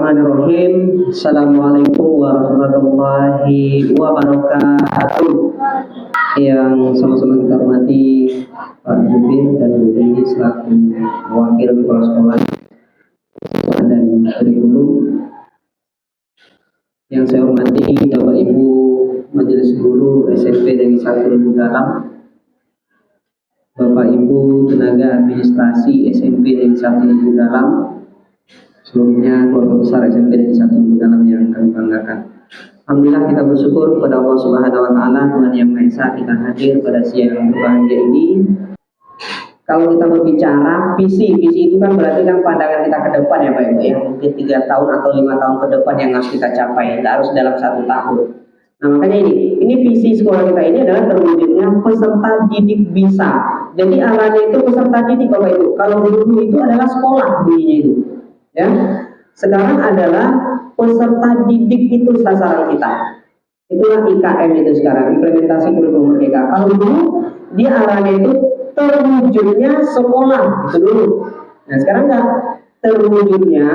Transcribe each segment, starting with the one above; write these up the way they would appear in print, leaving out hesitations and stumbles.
Bismillahirrahmanirrahim. Assalamualaikum warahmatullahi wabarakatuh. Yang sama-sama kita hormati Pak Jubir dan Bu Dewi selaku wakil kepala sekolah dan kurikulum. Yang saya hormati Bapak Ibu Majelis Guru SMP Negeri 1 Lubuk Dalam, Bapak Ibu tenaga administrasi SMP Negeri 1 Lubuk Dalam, sebelumnya keluarga besar SMP Negeri 1 Lubuk Dalam yang kami banggakan. Alhamdulillah kita bersyukur kepada Allah Subhanahu wa taala, Tuhan Yang Maha Esa, kita hadir pada siang berbahagia ini. Kalau kita berbicara visi itu kan berarti kan pandangan kita ke depan ya Pak Ibu ya. Mungkin 3 tahun atau 5 tahun ke depan yang harus kita capai, tidak harus dalam 1 tahun. Nah makanya ini visi sekolah kita ini adalah terwujudnya peserta didik bisa. Jadi arahnya itu peserta didik Bapak Ibu. Kalau dulu itu adalah sekolah bunyinya itu. Ya, sekarang adalah peserta didik itu sasaran kita. Itulah IKM itu sekarang, implementasi kurikulum merdeka. Kalau dulu dia arahnya itu terwujudnya sekolah itu dulu. Nah sekarang enggak, terwujudnya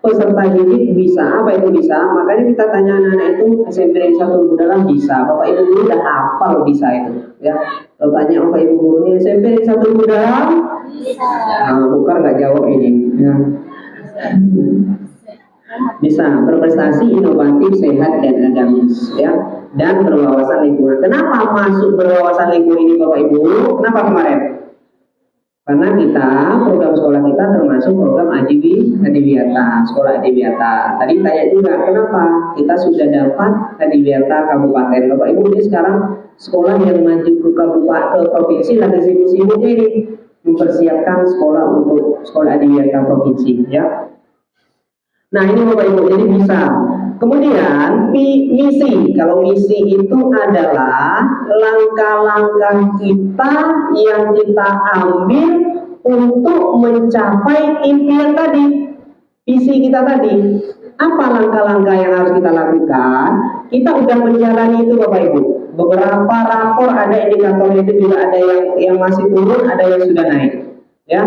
peserta didik bisa. Apa itu bisa? Makanya kita tanya anak-anak itu SMP Negeri 1 Lubuk Dalam bisa. Bapak Ibu guru udah hafal bisa itu. Ya, kalau tanya Bapak Ibu gurunya SMP Negeri 1 Lubuk Dalam bisa. Nah, bukan nggak jawab ini. Ya. Bisa berprestasi, inovatif, sehat dan agamis ya, dan berwawasan lingkungan. Kenapa masuk berwawasan lingkungan ini Bapak Ibu? Kenapa kemarin? Karena kita program sekolah kita termasuk program Adiwiyata, sekolah Adiwiyata. Tadi tanya juga kenapa kita sudah dapat Adiwiyata kabupaten. Bapak Ibu ini sekarang sekolah yang maju ke kabupaten, ke provinsi lagi sibuk-sibuknya ini mempersiapkan sekolah untuk sekolah Adiwiyata provinsi ya. Nah ini Bapak Ibu, jadi bisa. Kemudian misi, kalau misi itu adalah langkah-langkah kita yang kita ambil untuk mencapai impian tadi, visi kita tadi. Apa langkah-langkah yang harus kita lakukan? Kita udah menjalani itu Bapak Ibu. Beberapa rapor ada indikator itu juga, ada yang masih turun, ada yang sudah naik. Ya.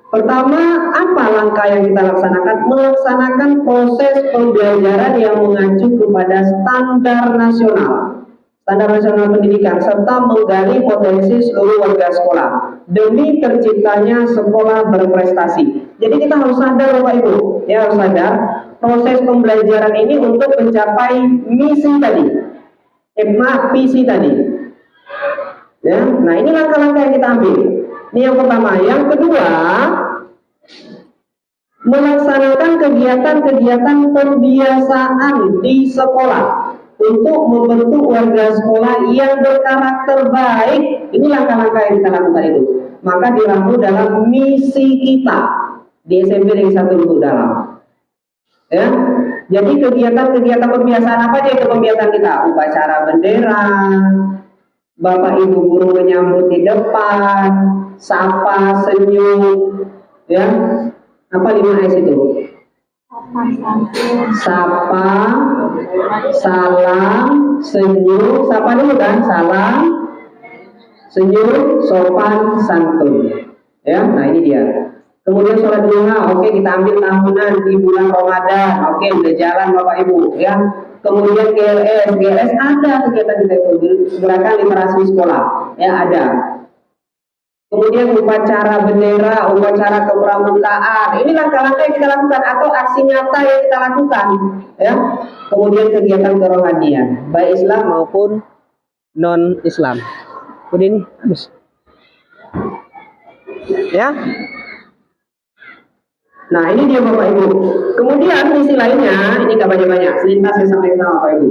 Pertama, apa langkah yang kita laksanakan? Melaksanakan proses pembelajaran yang mengacu kepada standar nasional pendidikan, serta menggali potensi seluruh warga sekolah demi terciptanya sekolah berprestasi. Jadi kita harus sadar Bapak Ibu, ya harus sadar proses pembelajaran ini untuk mencapai misi tadi, visi tadi. Ya, nah ini langkah-langkah yang kita ambil. Ini yang pertama. Yang kedua, melaksanakan kegiatan-kegiatan pembiasaan di sekolah untuk membentuk warga sekolah yang berkarakter baik. Ini langkah-langkah yang kita lakukan itu. Maka dirangkum dalam misi kita di SMP Negeri 1 Lubuk Dalam. Ya, jadi kegiatan-kegiatan pembiasaan apa aja itu pembiasaan kita? Upacara bendera, Bapak Ibu guru menyambut di depan, sapa, senyum, ya. Apa 5S itu? Sapa, salam, senyum. Sapa dulu kan? Salam, senyum, sopan, santun. Ya, nah ini dia. Kemudian sholat duha, oke kita ambil tahunan di bulan Ramadan, oke udah jalan Bapak Ibu, ya. Kemudian GLS ada kegiatan kita itu, gerakan literasi sekolah, ya ada. Kemudian upacara bendera, upacara kepramukaan, ini langkah-langkah yang kita lakukan atau aksi nyata yang kita lakukan, ya. Kemudian kegiatan kerohanian, baik Islam maupun non Islam. Udah ini habis, ya. Nah ini dia Bapak Ibu. Kemudian misi lainnya, ini gak banyak-banyak, selintas saya sampaikan sama Bapak Ibu.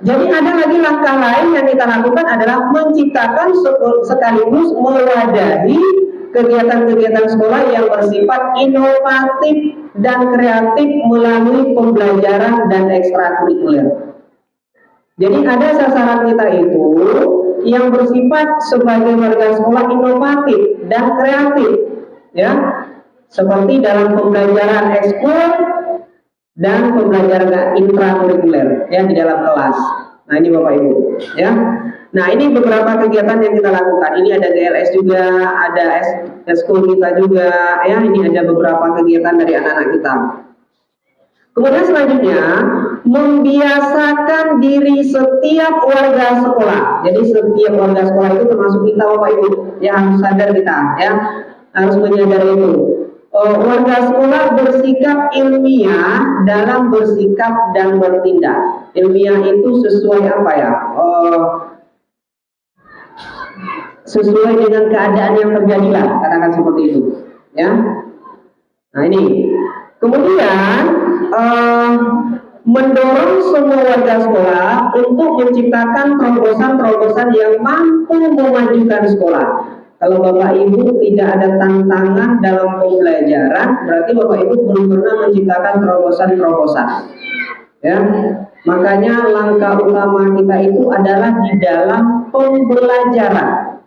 Jadi ada lagi langkah lain yang kita lakukan adalah menciptakan sekaligus mewadahi kegiatan-kegiatan sekolah yang bersifat inovatif dan kreatif melalui pembelajaran dan ekstrakurikuler. Jadi ada sasaran kita itu yang bersifat sebagai warga sekolah inovatif dan kreatif, ya. Seperti dalam pembelajaran ekskul dan pembelajaran intrakurikuler ya di dalam kelas. Nah ini Bapak Ibu ya. Nah ini beberapa kegiatan yang kita lakukan. Ini ada GLS juga, ada ekskul kita juga ya. Ini ada beberapa kegiatan dari anak-anak kita. Kemudian selanjutnya, membiasakan diri setiap warga sekolah. Jadi setiap warga sekolah itu termasuk kita Bapak Ibu, ya harus sadar kita, ya harus menyadari itu. Warga sekolah bersikap ilmiah dalam bersikap dan bertindak. Ilmiah itu sesuai apa ya? Sesuai dengan keadaan yang terjadi lah, katakan seperti itu, ya. Nah ini, kemudian mendorong semua warga sekolah untuk menciptakan terobosan-terobosan yang mampu memajukan sekolah. Kalau Bapak Ibu tidak ada tantangan dalam pembelajaran, berarti Bapak Ibu belum pernah menciptakan terobosan-terobosan. Ya, makanya langkah utama kita itu adalah di dalam pembelajaran.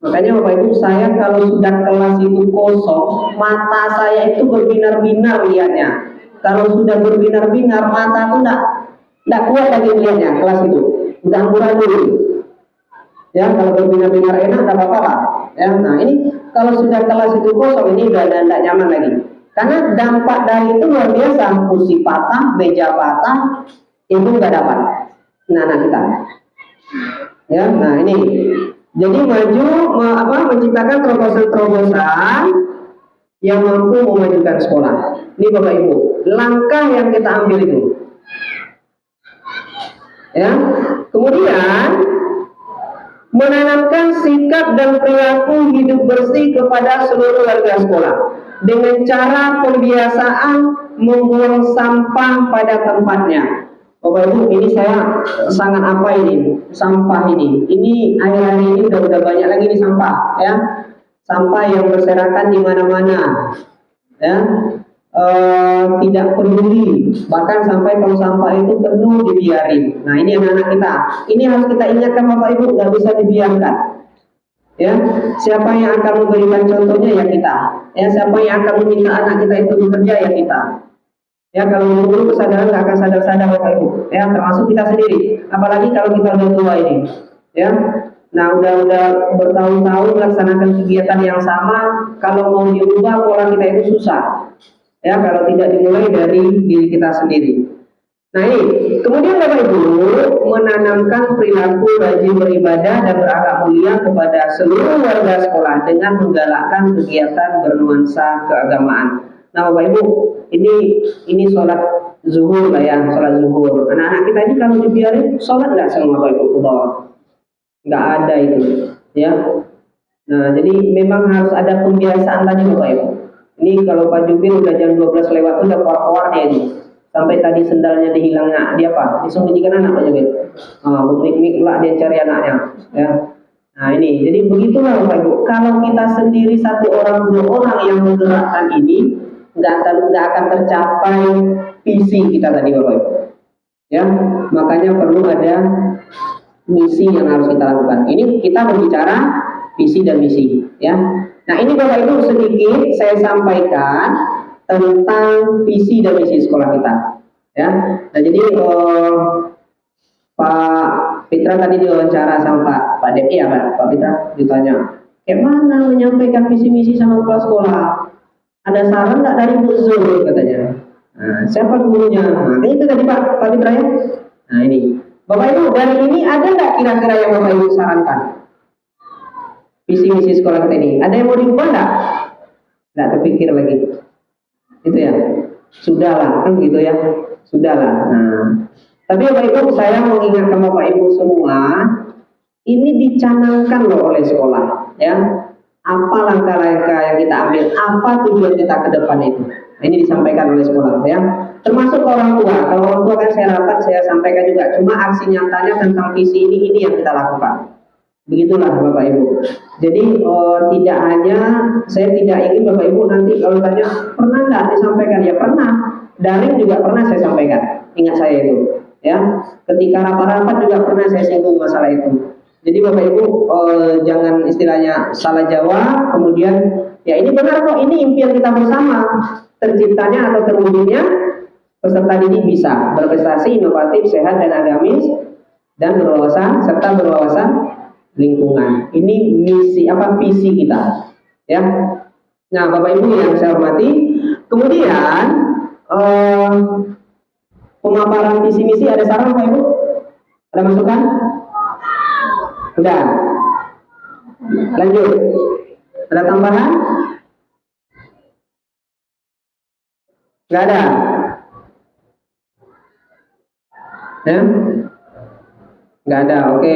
Makanya Bapak Ibu, saya kalau sudah kelas itu kosong, mata saya itu berbinar-binar lihatnya. Kalau sudah berbinar-binar, mata itu enggak kuat lagi melihatnya kelas itu. Udah amburadul. Ya, kalau berbinar-binar enak, enggak apa-apa lah. Ya, nah ini kalau sudah kelas itu kosong, ini udah enggak nyaman lagi. Karena dampak dari itu luar biasa, kursi patah, meja patah, itu enggak dapat. Nah kita. Ya, nah ini. Jadi menciptakan terobosan-terobosan yang mampu memajukan sekolah. Ini Bapak Ibu, langkah yang kita ambil itu. Ya. Kemudian menanamkan sikap dan perilaku hidup bersih kepada seluruh warga sekolah dengan cara pembiasaan membuang sampah pada tempatnya. Bapak Ibu, ini saya sangat apa ini sampah ini. Ini akhir-akhir ini udah banyak lagi nih sampah, ya. Sampah yang berserakan di mana-mana, ya. Tidak peduli, bahkan sampai kalau sampah itu penuh dibiarin. Nah ini anak-anak kita. Ini harus kita ingatkan Bapak Ibu, nggak bisa dibiarkan. Ya, siapa yang akan memberikan contohnya ya kita. Ya, siapa yang akan meminta anak kita itu bekerja ya kita. Ya, kalau guru kesadaran nggak akan sadar-sadar Bapak Ibu, ya termasuk kita sendiri. Apalagi kalau kita udah tua ini, ya. Nah, udah bertahun-tahun melaksanakan kegiatan yang sama, kalau mau diubah pola kita itu susah. Ya, kalau tidak dimulai dari diri kita sendiri. Nah ini, kemudian Bapak Ibu menanamkan perilaku rajin beribadah dan berakhlak mulia kepada seluruh warga sekolah dengan menggalakkan kegiatan bernuansa keagamaan. Nah Bapak Ibu, ini sholat zuhur lah ya, sholat zuhur. Anak-anak kita ini kalau dibiarin sholat nggak semua Bapak Ibu ke bawah? Nggak ada itu, ya. Nah jadi memang harus ada pembiasaan tadi Bapak Ibu. Ini kalau Pak Jubil udah jam 12 lewat udah keluar dia ini. Sampai tadi sendalnya dihilangnya, dia apa? Disembunyikan anak Pak Jubil. Bermik-mik pula dia cari anaknya, ya. Nah ini, jadi begitulah Bapak Ibu. Kalau kita sendiri satu orang dua orang yang menggerakkan ini, nggak akan tercapai visi kita tadi Bapak Ibu. Ya, makanya perlu ada misi yang harus kita lakukan. Ini kita berbicara visi dan misi, ya. Nah ini Bapak Ibu sedikit saya sampaikan tentang visi dan misi sekolah kita, ya. Nah jadi Pak Fitra tadi diwawancara sama Pak Depi ya Pak Fitra ditanya, mana menyampaikan visi misi sama kepala sekolah? Ada saran nggak dari Bu Zul katanya? Nah, siapa gurunya? Nah itu tadi Pak Fitra ya. Nah ini Bapak Ibu dari ini ada nggak kira-kira yang Bapak Ibu sarankan? Visi misi sekolah kita ini ada yang mau diubah nggak? Nggak terpikir lagi. Itu ya, sudahlah kan gitu ya, sudahlah. Nah, tapi Bapak Ibu saya mau ingatkan Bapak Ibu semua, ini dicanangkan loh oleh sekolah, ya. Apa langkah-langkah yang kita ambil, apa tujuan kita ke depan itu. Nah, ini disampaikan oleh sekolah, ya. Termasuk orang tua. Kalau orang tua kan saya sampaikan juga. Cuma aksi nyatanya tentang visi ini yang kita lakukan. Begitulah Bapak Ibu. Jadi tidak hanya saya tidak ingin Bapak Ibu nanti kalau tanya pernah nggak disampaikan, ya pernah. Daring juga pernah saya sampaikan. Ingat saya itu, ya. Ketika rapat-rapat juga pernah saya singgung masalah itu. Jadi Bapak Ibu jangan istilahnya salah jawab. Kemudian ya ini benar kok, ini impian kita bersama. Terciptanya atau terwujudnya peserta didik bisa berprestasi, inovatif, sehat dan agamis dan berwawasan serta berwawasan lingkungan. Ini visi kita, ya. Nah Bapak Ibu yang saya hormati, kemudian pemaparan visi misi ada saran Pak Ibu? Ada masukan? Udah. Lanjut. Ada tambahan? Nggak ada. Ya? Nggak ada. Oke.